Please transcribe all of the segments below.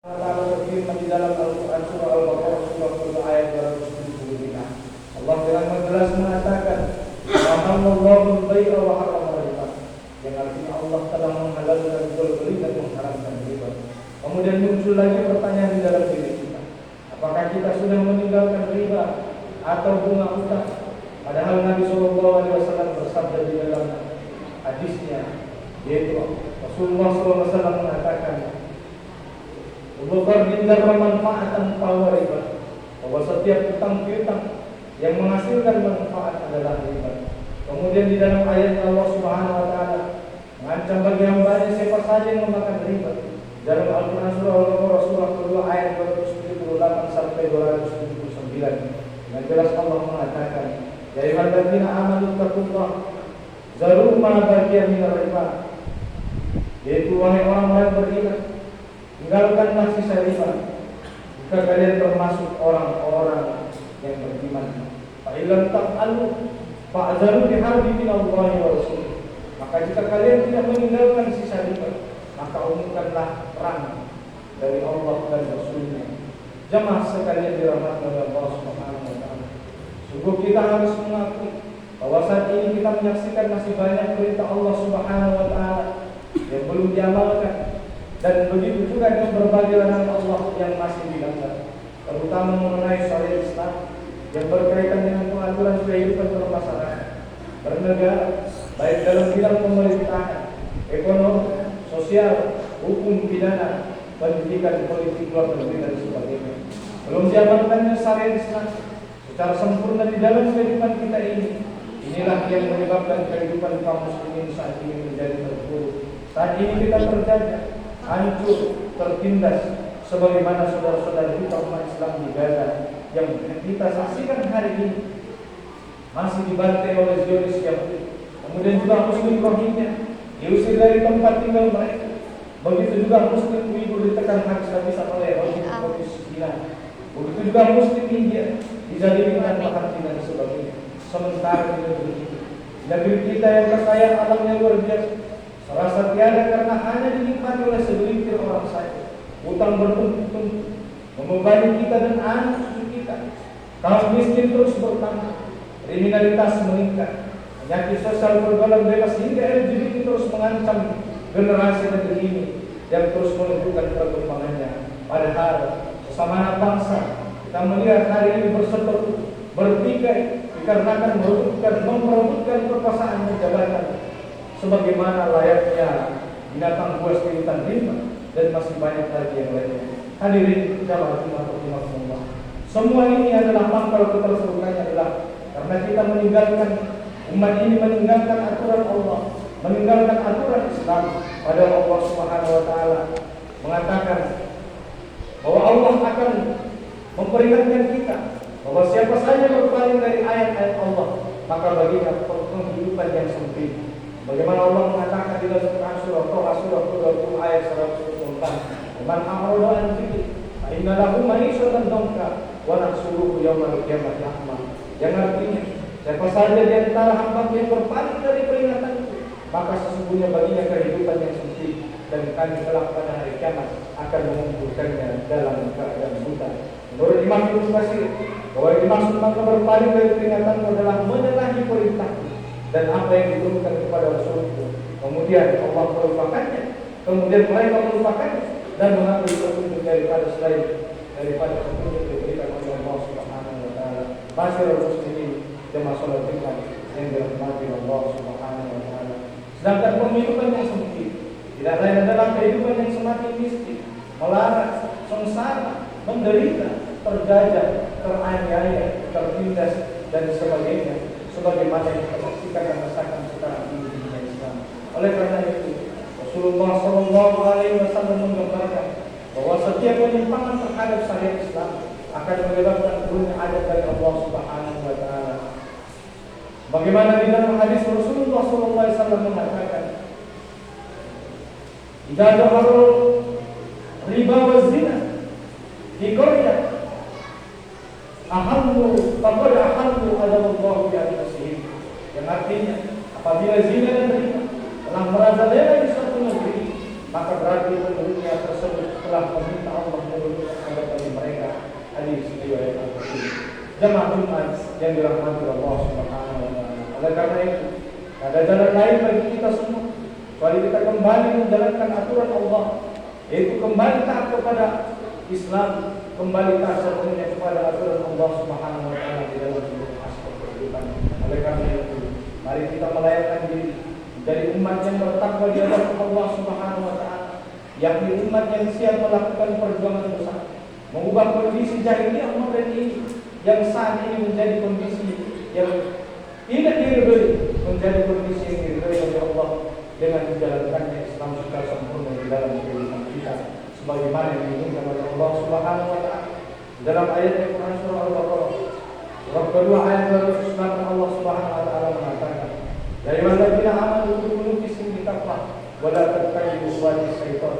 Allah berfirman di dalam Al-Quran surah Al-Baqarah surah 2 ayat 275. Allah dengan jelas mengatakan, "Wahallallahu al-bai'a wa harrama riba." Yang artinya Allah telah menghalalkan jual beli dan mengharamkan riba. Kemudian muncul lagi pertanyaan di dalam diri kita, apakah kita sudah meninggalkan riba atau bunga utang? Padahal Nabi SAW bersabda di dalam hadisnya, yaitu Rasulullah SAW mengatakan, "Ubaqardin manfaatan fahuwa riba." Bahwa setiap utang piutang yang menghasilkan manfaat adalah riba. Kemudian di dalam ayat Allah Subhanahu wa taala mengancam bagi hambanya siapa saja yang memakan riba. Dalam Al-Quran surah Al-Baqarah surah kedua ayat 278 sampai 279. Dengan jelas Allah mengatakan, "Ya ayyuhalladzina amanu taqullaha zaru ma baqiya minar riba." Yaitu wahai orang-orang beriman, tinggalkanlah sisa riba jika kalian termasuk orang-orang yang beriman. Fa illam taf'alu fa'zaru biharbi minallahi wa rasulih. Maka jika kalian tidak meninggalkan sisa riba, maka umumkanlah perang dari Allah dan Rasulnya. Jemaah sekalian dirahmati oleh Allah Subhanahu wa taala. Sungguh kita harus mengakui bahwa saat ini kita menyaksikan masih banyak perintah Allah Subhanahu wa taala yang belum diamalkan, dan begitu juga dengan berbagai larangan Allah yang masih dilanggar, terutama mengenai syariat Islam yang berkaitan dengan pengaturan kehidupan bermasyarakat, bernegara, baik dalam bidang pemerintahan, ekonomi, sosial, hukum pidana, pendidikan, politik, luar negeri dan sebagainya. Belum diamalkannya syariat Islam secara sempurna di dalam kehidupan kita ini. Inilah yang menyebabkan kehidupan kaum muslimin saat ini menjadi terpuruk. Saat ini kita terjajah, hancur, tertindas, sebagaimana saudara-saudara kita umat Islam di Gaza yang kita saksikan hari ini masih dibantai oleh Zionis Yahudi. Kemudian juga Muslim Rohingya diusir dari tempat tinggal mereka. Begitu juga Muslim Uighur ditekan habis-habisan oleh Rohingya Komisi 9. Begitu juga Muslim India dijadikan dengan bahan dan sebagainya. Sementara di negeri kita yang kekayaan alamnya luar biasa, serasa tiada karena hanya dinikmati oleh segelintir orang saja. Utang bertumpuk-tumpuk membebani kita dan anak cucu kita. Kaum miskin terus bertambah, kriminalitas meningkat, penyakit sosial bergolak bebas hingga LGBT terus mengancam generasi negeri ini yang terus menunjukkan perkembangannya. Padahal sesama anak bangsa kita melihat hari ini berseteru, bertikai dikarenakan memperebutkan kekuasaan dan jabatan sebagaimana layaknya binatang buas di hutan rimba, dan masih banyak lagi yang lainnya. Hadirin jamaah rahimahumullah, semua ini adalah pangkal keterpurukannya adalah karena kita meninggalkan, umat ini meninggalkan aturan Allah, meninggalkan aturan Islam. Pada Allah Subhanahu wa taala mengatakan bahwa Allah akan memperingatkan kita bahwa siapa saja berpaling dari ayat-ayat Allah, maka baginya kehidupan yang sempit. Bagaimana Allah mengatakan di dalam Quran surah Taha surah 20 ayat 124, "Man a'rada an dzikri fa inna lahu ma'isyatan dhanka wa nahsyuruhu yaumal qiyamati a'ma." Yang artinya, siapa saja di antara hamba yang berpaling dari peringatanku, maka sesungguhnya baginya kehidupan yang sempit, dan kami kelak pada hari kiamat akan mengumpulkannya dalam keadaan buta. Menurut Imam Ibnu Katsir, bahwa yang dimaksud maka berpaling dari peringatan adalah menyalahi perintah dan apa yang diturunkan kepada Rasul itu. Kemudian Allah melupakannya, kemudian mereka melupakannya dan mengambil petunjuk daripada selain daripada petunjuk diberikan oleh Allah Subhanahu wa taala. Masyaallah muslimin jemaah salat Jumat yang dirahmati Allah Subhanahu wa taala. Sedangkan kehidupan yang sempit tidak lain adalah kehidupan yang semakin miskin, melarat, sengsara, menderita, terjajah, teraniaya, tertindas dan sebagainya, sebagaimana yang kita saksikan dan rasakan sekarang ini di dunia Islam. Oleh karena itu, Rasulullah SAW menggambarkan bahwa setiap penyimpangan terhadap syariat Islam akan menyebabkan turunnya adab dari Allah Subhanahu wa taala. Bagaimana di dalam hadis Rasulullah SAW mengatakan, "Idza dhaharul riba wa zina di qaryah ahallu faqad ahallu adallahu bi anfusihim." Yang artinya, apabila zina dan riba telah merajalela di suatu negeri, maka berarti penduduknya tersebut telah meminta Allah menurunkan azab bagi mereka. Hadis riwayat Al-Bukhari. Jemaah Jumat yang dirahmati Allah Subhanahu wa taala. Oleh karena itu, ada jalan lain bagi kita semua kecuali kita kembali menjalankan aturan Allah, yaitu kembali taat kepada Islam, kembali taat sepenuhnya kepada aturan Allah Subhanahu wa taala di dalam seluruh aspek kehidupan. Oleh karena itu, mari kita melayakkan diri dari umat yang bertakwa di hadapan Allah Subhanahu wa taala, yakni umat yang siap melakukan perjuangan besar, mengubah kondisi jahiliyah modern ini yang saat ini menjadi kondisi yang tidak diridhoi, menjadi kondisi yang diridhoi oleh Allah dengan menjalankannya Islam secara sempurna di dalam kehidupan kita, sebagaimana yang diinginkan oleh Allah Subhanahu wa taala dalam ayat Al-Quran surah Al-Baqarah surah kedua ayat 206. Allah Subhanahu wa taala mengatakan, "Ya ayyuhalladzina amanu udkhulu fi silmi kafah wa la tattabi'u khutuwati syaitan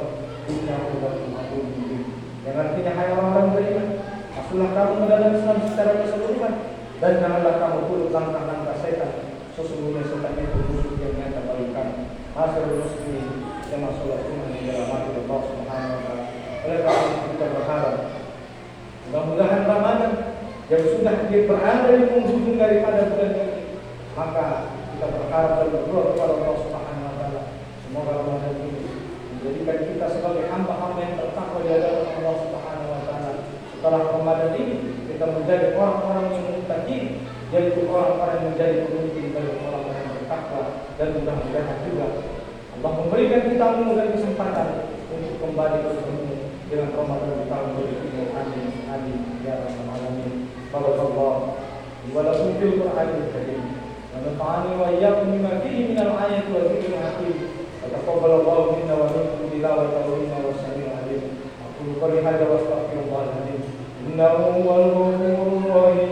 innahu lakum aduwwun mubin." Yang artinya, hai orang-orang beriman, masuklah kamu ke dalam Islam secara keseluruhan dan janganlah kamu turut langkah-langkah setan, sesungguhnya setan itu musuh yang nyata bagi kamu. Masyarul muslimin yang masalah iman yang dirahmati Allah Subhanahu wa taala. Oleh karena itu kita berharap mudah-mudahan Ramadan yang sudah berada di penghujung daripada bulan ini, maka kita berharap dan berdoa kepada Allah Subhanahu wa taala semoga Ramadan ini menjadikan kita sebagai hamba-hamba yang bertakwa di hadapan Allah Subhanahu wa taala. Setelah Ramadan ini kita menjadi orang-orang yang muttaqin, yaitu orang-orang yang menjadi pemimpin bagi orang-orang yang bertakwa, dan mudah-mudahan juga Allah memberikan kita umur dan kesempatan untuk kembali bertemu dengan Ramadan di tahun 2020. Amin amin ya rabbal alamin. Barakallahu wa lakum fil Qur'anil karim wa nafa'ani wa iyyakum bima fihi minal ayati wa dzikril hakim. Taqabbalallahu minna wa minkum tilawatahu innahu samii'un 'aliim. Aqulu qawli hadza wa astaghfirullahal 'azim. Innahu huwal ghafurur rahim.